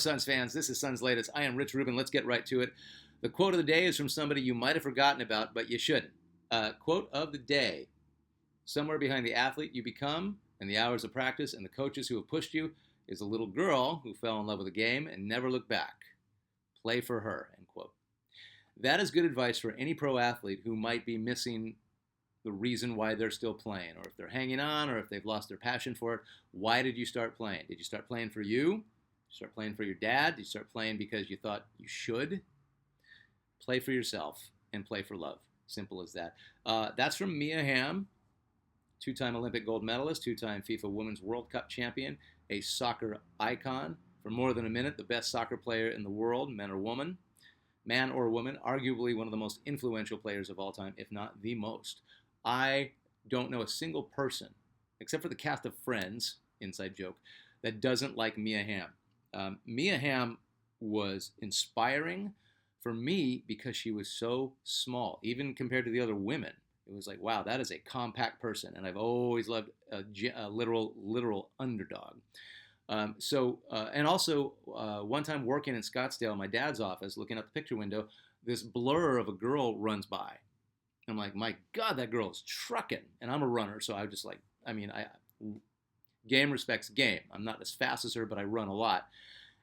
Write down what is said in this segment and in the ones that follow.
Suns fans, this is Suns Latest. I am Rich Rubin. Let's get right to it. The quote of the day is from somebody you might have forgotten about, but you shouldn't. Quote of the day: somewhere behind the athlete you become and the hours of practice and the coaches who have pushed you is a little girl who fell in love with the game and never looked back. Play for her, end quote. That is good advice for any pro athlete who might be missing the reason why they're still playing, or if they're hanging on, or if they've lost their passion for it. Why did you start playing? Did you start playing for you? Did you start playing for your dad? Did you start playing because you thought you should? Play for yourself and play for love. Simple as that. That's from Mia Hamm, two-time Olympic gold medalist, two-time FIFA Women's World Cup champion, a soccer icon. For more than a minute, the best soccer player in the world, man or woman, arguably one of the most influential players of all time, if not the most. I don't know a single person, except for the cast of Friends, inside joke, that doesn't like Mia Hamm. Mia Hamm was inspiring for me because she was so small, even compared to the other women. It was like, wow, that is a compact person, and I've always loved a literal underdog. And also, one time working in Scottsdale, my dad's office, looking out the picture window, this blur of a girl runs by. I'm like, my God, that girl is trucking. And I'm a runner, so I just like, game respects game. I'm not as fast as her, but I run a lot.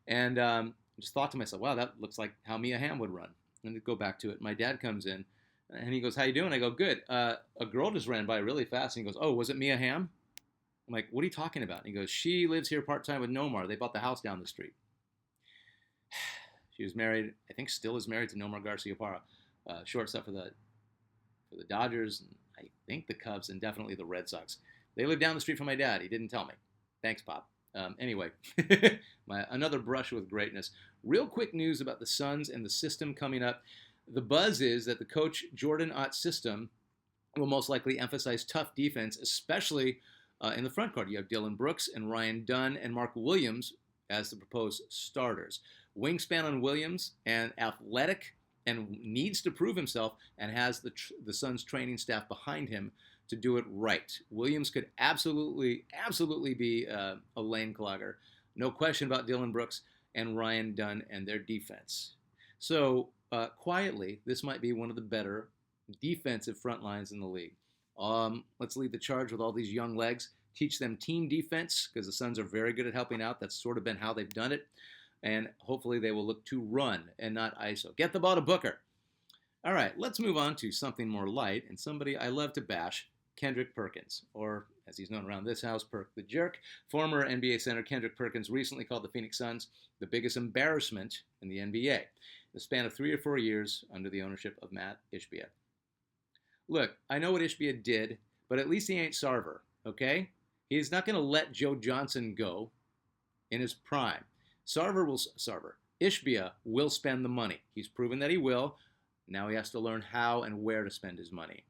And I just thought to myself, wow, that looks like how Mia Hamm would run. And to go back to it, my dad comes in, and he goes, how you doing? I go, good. A girl just ran by really fast, and he goes, oh, was it Mia Hamm? I'm like, what are you talking about? And he goes, she lives here part-time with Nomar. They bought the house down the street. She was married, I think still is married to Nomar Garciaparra, shortstop for the Dodgers, and I think the Cubs, and definitely the Red Sox. They live down the street from my dad. He didn't tell me. Thanks, Pop. Anyway, another brush with greatness. Real quick news about the Suns and the system coming up. The buzz is that the coach Jordan Ott's system will most likely emphasize tough defense, especially in the front court. You have Dylan Brooks and Ryan Dunn and Mark Williams as the proposed starters. Wingspan on Williams, and athletic, and needs to prove himself, and has the Suns training staff behind him to do it right. Williams could absolutely be a lane clogger. No question about Dylan Brooks and Ryan Dunn and their defense. So quietly, this might be one of the better defensive front lines in the league. Let's lead the charge with all these young legs. Teach them team defense, because the Suns are very good at helping out. That's sort of been how they've done it. And hopefully they will look to run and not ISO. Get the ball to Booker. All right, let's move on to something more light and somebody I love to bash, Kendrick Perkins, or as he's known around this house, Perk the Jerk. Former NBA center Kendrick Perkins recently called the Phoenix Suns the biggest embarrassment in the NBA, the span of 3 or 4 years under the ownership of Matt Ishbia. Look, I know what Ishbia did, but at least he ain't Sarver, okay? He's not going to let Joe Johnson go in his prime. Ishbia will spend the money. He's proven that he will. Now he has to learn how and where to spend his money.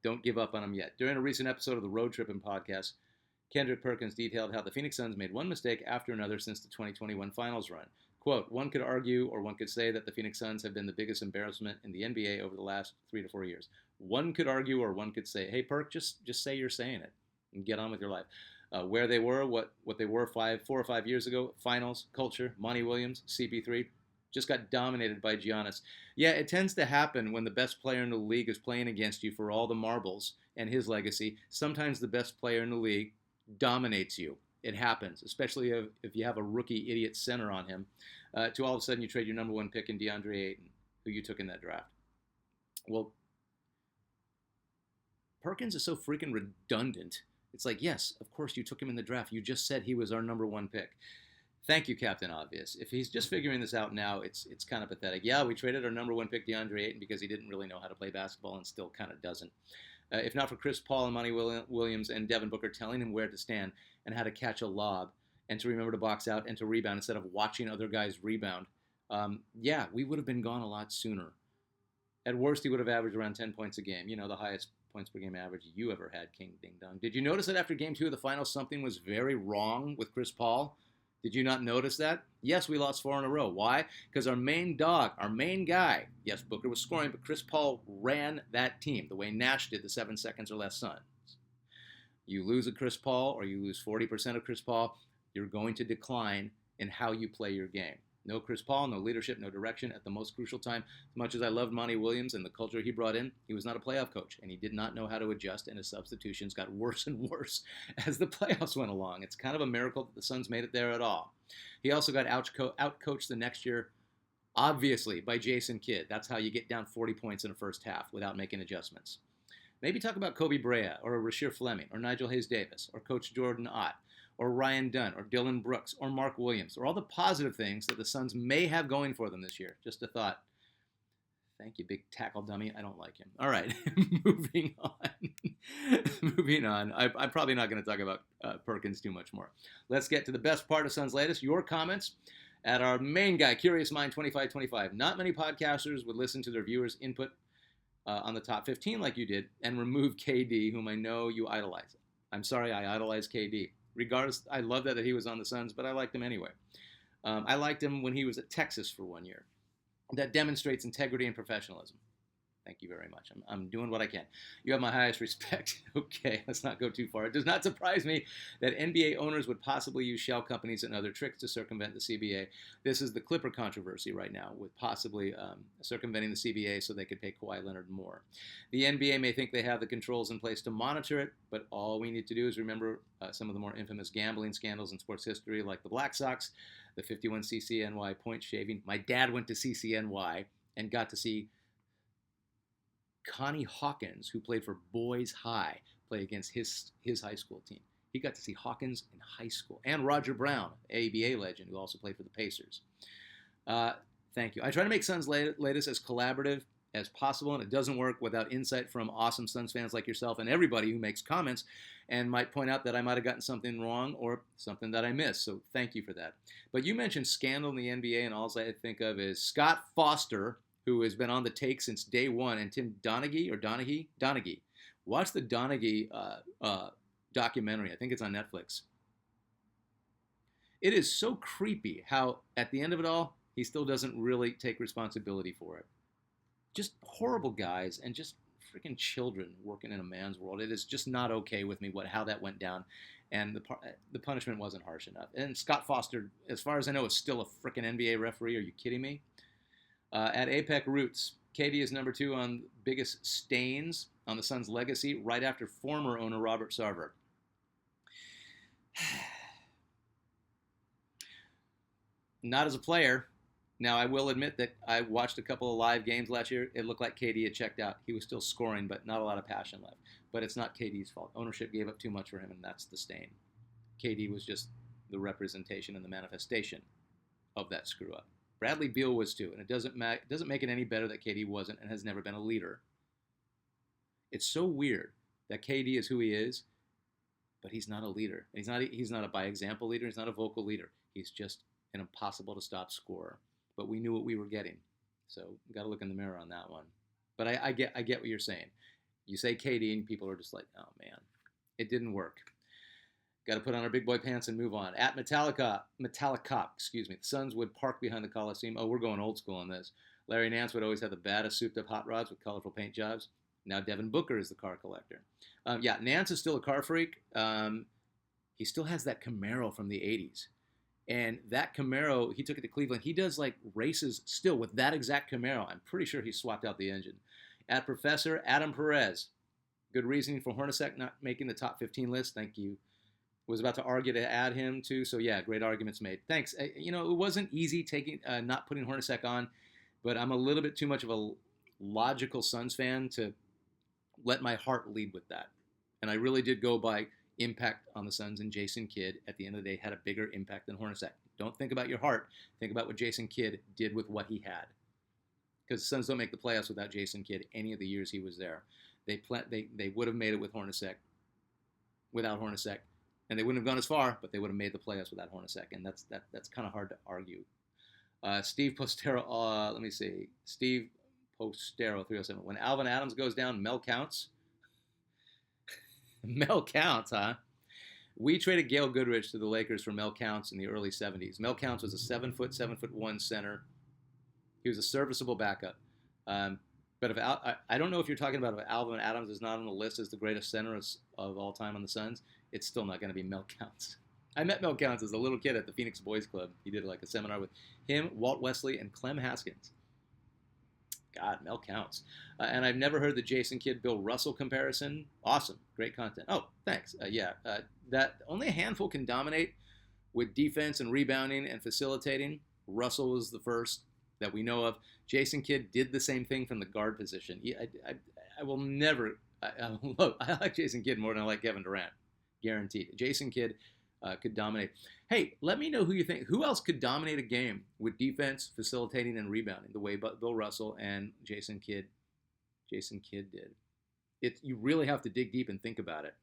Don't give up on him yet. During a recent episode of the Road Trippin' podcast, Kendrick Perkins detailed how the Phoenix Suns made one mistake after another since the 2021 finals run. Quote, one could argue, or one could say, that the Phoenix Suns have been the biggest embarrassment in the NBA over the last 3 to 4 years. One could argue, or one could say, hey, Perk, just say you're saying it and get on with your life. Where they were, what they were 4 or 5 years ago, finals, culture, Monty Williams, CP3, just got dominated by Giannis. Yeah, it tends to happen when the best player in the league is playing against you for all the marbles and his legacy. Sometimes the best player in the league dominates you. It happens, especially if you have a rookie idiot center on him, to all of a sudden you trade your number 1 pick in DeAndre Ayton, who you took in that draft. Well, Perkins is so freaking redundant. It's like, yes, of course you took him in the draft. You just said he was our number 1 pick. Thank you, Captain Obvious. If he's just figuring this out now, it's kind of pathetic. Yeah, we traded our number 1 pick, DeAndre Ayton, because he didn't really know how to play basketball and still kind of doesn't. If not for Chris Paul and Monty Williams and Devin Booker telling him where to stand and how to catch a lob and to remember to box out and to rebound instead of watching other guys rebound, we would have been gone a lot sooner. At worst, he would have averaged around 10 points a game. You know, the highest points per game average you ever had, King Ding Dong. Did you notice that after Game 2 of the finals, something was very wrong with Chris Paul? Did you not notice that? Yes, we lost 4 in a row. Why? Because our main dog, our main guy, yes, Booker was scoring, but Chris Paul ran that team the way Nash did the 7 seconds or less Suns. You lose a Chris Paul, or you lose 40% of Chris Paul, you're going to decline in how you play your game. No Chris Paul, no leadership, no direction at the most crucial time. As much as I loved Monty Williams and the culture he brought in, he was not a playoff coach, and he did not know how to adjust, and his substitutions got worse and worse as the playoffs went along. It's kind of a miracle that the Suns made it there at all. He also got out-coached the next year, obviously, by Jason Kidd. That's how you get down 40 points in the first half without making adjustments. Maybe talk about Kobe Brea, or Rasheer Fleming, or Nigel Hayes-Davis, or Coach Jordan Ott, or Ryan Dunn, or Dylan Brooks, or Mark Williams, or all the positive things that the Suns may have going for them this year. Just a thought. Thank you, big tackle dummy. I don't like him. All right, moving on. Moving on. I'm probably not going to talk about Perkins too much more. Let's get to the best part of Suns Latest, your comments at our main guy, Curious Mind 2525. Not many podcasters would listen to their viewers' input on the top 15 like you did and remove KD, whom I know you idolize. I'm sorry, I idolize KD. Regardless, I love that he was on the Suns, but I liked him anyway. I liked him when he was at Texas for 1 year. That demonstrates integrity and professionalism. Thank you very much. I'm doing what I can. You have my highest respect. Okay, let's not go too far. It does not surprise me that NBA owners would possibly use shell companies and other tricks to circumvent the CBA. This is the Clipper controversy right now, with possibly circumventing the CBA so they could pay Kawhi Leonard more. The NBA may think they have the controls in place to monitor it, but all we need to do is remember some of the more infamous gambling scandals in sports history, like the Black Sox, the 51 CCNY point shaving. My dad went to CCNY and got to see Connie Hawkins, who played for Boys High, play against his high school team. He got to see Hawkins in high school. And Roger Brown, ABA legend, who also played for the Pacers. Thank you. I try to make Suns Latest as collaborative as possible, and it doesn't work without insight from awesome Suns fans like yourself and everybody who makes comments and might point out that I might have gotten something wrong or something that I missed. So thank you for that. But you mentioned scandal in the NBA, and all I think of is Scott Foster, who has been on the take since day one, and Tim Donaghy. Watch the Donaghy documentary. I think it's on Netflix. It is so creepy how, at the end of it all, he still doesn't really take responsibility for it. Just horrible guys and just freaking children working in a man's world. It is just not okay with me how that went down, and the punishment wasn't harsh enough. And Scott Foster, as far as I know, is still a freaking NBA referee. Are you kidding me? At APEC Roots, KD is number 2 on biggest stains on the Suns' legacy, right after former owner Robert Sarver. Not as a player. Now, I will admit that I watched a couple of live games last year. It looked like KD had checked out. He was still scoring, but not a lot of passion left. But it's not KD's fault. Ownership gave up too much for him, and that's the stain. KD was just the representation and the manifestation of that screw-up. Bradley Beal was too, and it doesn't make it any better that KD wasn't and has never been a leader. It's so weird that KD is who he is, but he's not a leader. He's not a by example leader. He's not a vocal leader. He's just an impossible to stop scorer. But we knew what we were getting, so we got to look in the mirror on that one. But I get what you're saying. You say KD, and people are just like, oh man, it didn't work. Got to put on our big boy pants and move on. At Metallica, the Suns would park behind the Coliseum. Oh, we're going old school on this. Larry Nance would always have the baddest souped-up hot rods with colorful paint jobs. Now Devin Booker is the car collector. Nance is still a car freak. He still has that Camaro from the 80s. And that Camaro, he took it to Cleveland. He does like races still with that exact Camaro. I'm pretty sure he swapped out the engine. At Professor Adam Perez, good reasoning for Hornacek not making the top 15 list. Thank you. Was about to argue to add him too. So yeah, great arguments made. Thanks. It wasn't easy not putting Hornacek on, but I'm a little bit too much of a logical Suns fan to let my heart lead with that. And I really did go by impact on the Suns, and Jason Kidd at the end of the day had a bigger impact than Hornacek. Don't think about your heart. Think about what Jason Kidd did with what he had. Because the Suns don't make the playoffs without Jason Kidd any of the years he was there. They would have made it with Hornacek, without Hornacek. And they wouldn't have gone as far, but they would have made the playoffs without Hornacek, and that's kind of hard to argue. Steve Postero, let me see. Steve Postero, 307. When Alvin Adams goes down, Mel counts. Mel Counts, huh? We traded Gail Goodrich to the Lakers for Mel Counts in the early 70s. Mel Counts was a 7'1" center. He was a serviceable backup. But if I don't know if you're talking about if Alvin Adams is not on the list as the greatest center of all time on the Suns, it's still not going to be Mel Counts. I met Mel Counts as a little kid at the Phoenix Boys Club. He did like a seminar with him, Walt Wesley, and Clem Haskins. God, Mel Counts. And I've never heard the Jason Kidd Bill Russell comparison. Awesome, great content. Oh, thanks. That only a handful can dominate with defense and rebounding and facilitating. Russell was the first that we know of. Jason Kidd did the same thing from the guard position. I will never. I like Jason Kidd more than I like Kevin Durant, guaranteed. Jason Kidd could dominate. Hey, let me know who you think. Who else could dominate a game with defense, facilitating, and rebounding the way Bill Russell and Jason Kidd did? You really have to dig deep and think about it.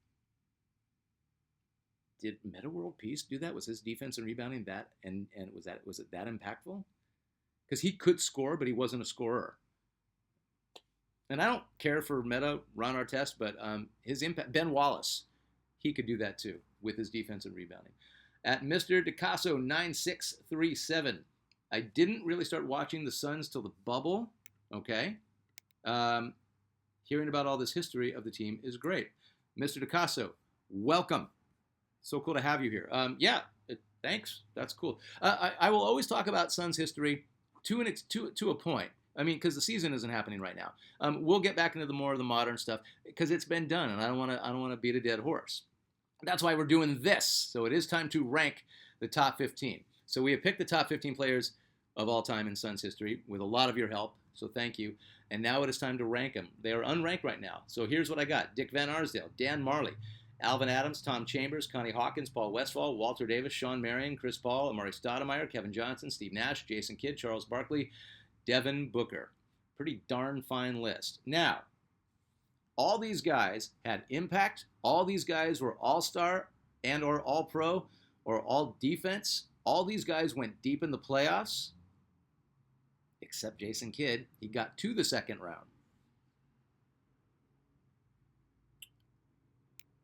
Did Metta World Peace do that? Was his defense and rebounding that? And was it that impactful? Because he could score, but he wasn't a scorer. And I don't care for Metta, Ron Artest, but his impact. Ben Wallace, he could do that too with his defense and rebounding. At Mr. DeCasso 9637, I didn't really start watching the Suns till the bubble. Okay, hearing about all this history of the team is great. Mr. DeCasso, welcome. So cool to have you here. Thanks. That's cool. I will always talk about Suns history to a point. I mean, because the season isn't happening right now. We'll get back into the more of the modern stuff because it's been done, and I don't want to beat a dead horse. That's why we're doing this. So it is time to rank the top 15. So we have picked the top 15 players of all time in Suns history with a lot of your help. So thank you. And now it is time to rank them. They are unranked right now. So here's what I got: Dick Van Arsdale, Dan Marley, Alvin Adams, Tom Chambers, Connie Hawkins, Paul Westphal, Walter Davis, Sean Marion, Chris Paul, Amari Stoudemire, Kevin Johnson, Steve Nash, Jason Kidd, Charles Barkley, Devin Booker. Pretty darn fine list. Now, all these guys had impact. All these guys were all-star and or all-pro or all-defense. All these guys went deep in the playoffs, except Jason Kidd. He got to the second round.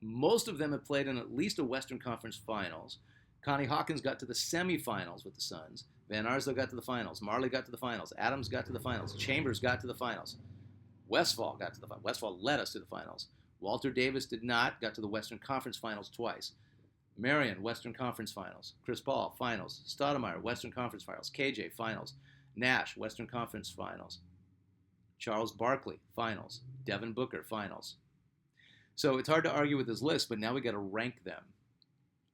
Most of them have played in at least a Western Conference Finals. Connie Hawkins got to the semifinals with the Suns. Van Arsdale got to the finals. Marley got to the finals. Adams got to the finals. Chambers got to the finals. Westphal got to the finals. Westphal led us to the finals. Walter Davis did not. Got to the Western Conference Finals twice. Marion, Western Conference Finals. Chris Paul, Finals. Stoudemire, Western Conference Finals. KJ, Finals. Nash, Western Conference Finals. Charles Barkley, Finals. Devin Booker, Finals. So it's hard to argue with his list, but now we got to rank them.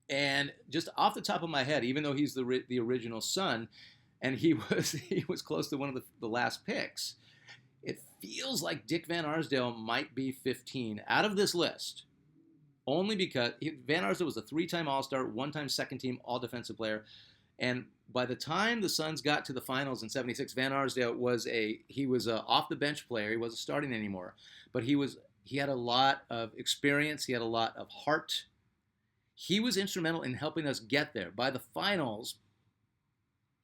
And just off the top of my head, even though he's the original Sun, and he was close to one of the last picks, it feels like Dick Van Arsdale might be 15 out of this list, only because Van Arsdale was a 3-time All-Star, 1-time second-team All-Defensive Player, and by the time the Suns got to the finals in '76, Van Arsdale was a off-the-bench player. He wasn't starting anymore, but he had a lot of experience. He had a lot of heart. He was instrumental in helping us get there. By the finals,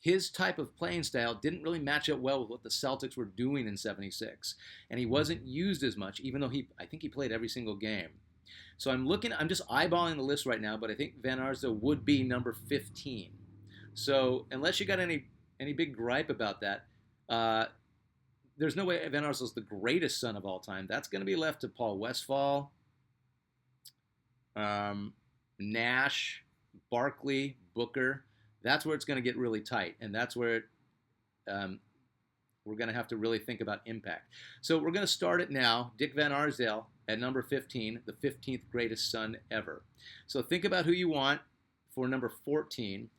his type of playing style didn't really match up well with what the Celtics were doing in '76. And he wasn't used as much, even though I think he played every single game. So I'm just eyeballing the list right now, but I think Van Arsdale would be number 15. So unless you got any big gripe about that, there's no way Van Arsdale's the greatest Sun of all time. That's going to be left to Paul Westphal, Nash, Barkley, Booker. That's where it's going to get really tight, and that's where we're going to have to really think about impact. So we're going to start it now. Dick Van Arsdale at number 15, the 15th greatest Sun ever. So think about who you want for number 14.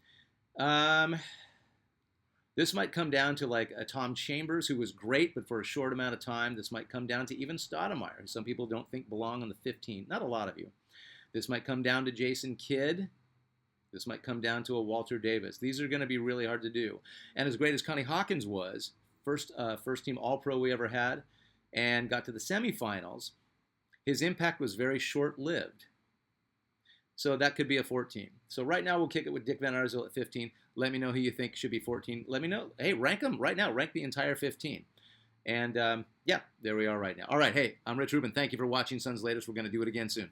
This might come down to like a Tom Chambers, who was great, but for a short amount of time. This might come down to even Stoudemire, who some people don't think belong on the 15. Not a lot of you. This might come down to Jason Kidd. This might come down to a Walter Davis. These are going to be really hard to do. And as great as Connie Hawkins was, first team All-Pro we ever had, and got to the semifinals, his impact was very short-lived. So that could be a 14. So right now we'll kick it with Dick Van Arsdale at 15. Let me know who you think should be 14. Let me know. Hey, rank them right now. Rank the entire 15. And yeah, there we are right now. All right, hey, I'm Rich Rubin. Thank you for watching Suns Latest. We're going to do it again soon.